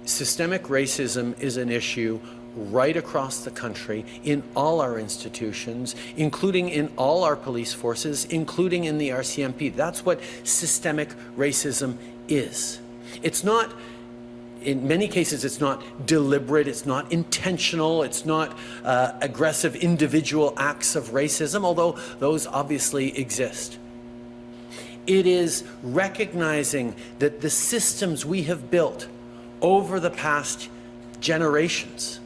Systemic racism is an issue right across the country in all our institutions, including in all our police forces, including in the RCMP. That's what systemic racism is. It's not, in many cases, it's not deliberate, it's not intentional, it's not aggressive individual acts of racism, although those obviously exist. It is recognizing that the systems we have built over the past generations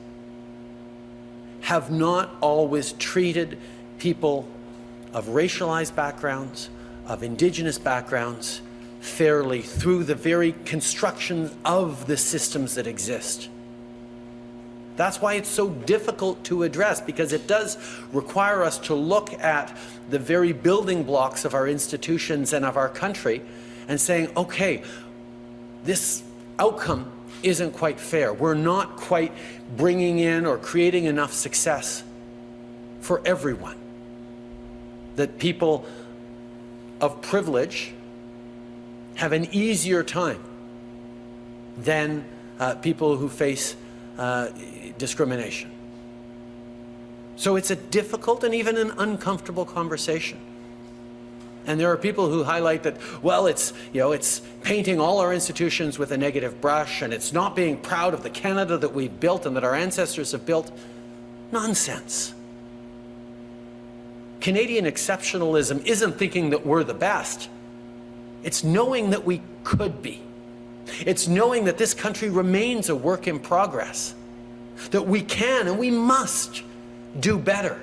have not always treated people of racialized backgrounds, of Indigenous backgrounds, fairly through the very construction of the systems that exist. That's why it's so difficult to address, because it does require us to look at the very building blocks of our institutions and of our country and saying, okay, this outcome isn't quite fair. We're not quite bringing in or creating enough success for everyone. That people of privilege have an easier time than people who face discrimination. So it's a difficult and even an uncomfortable conversation. And there are people who highlight that, well, it's painting all our institutions with a negative brush, and it's not being proud of the Canada that we've built and that our ancestors have built. Nonsense. Canadian exceptionalism isn't thinking that we're the best. It's knowing that we could be. It's knowing that this country remains a work in progress, that we can and we must do better.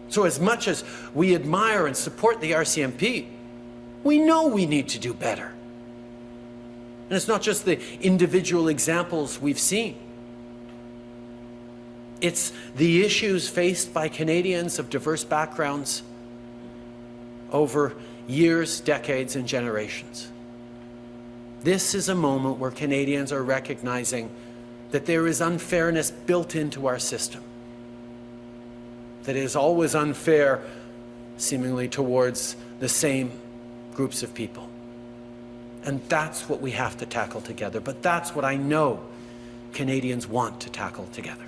So as much as we admire and support the RCMP, we know we need to do better. And it's not just the individual examples we've seen. It's the issues faced by Canadians of diverse backgrounds over years, decades, and generations. This is a moment where Canadians are recognizing that there is unfairness built into our system. That is always unfair, seemingly, towards the same groups of people. And that's what we have to tackle together. But that's what I know Canadians want to tackle together.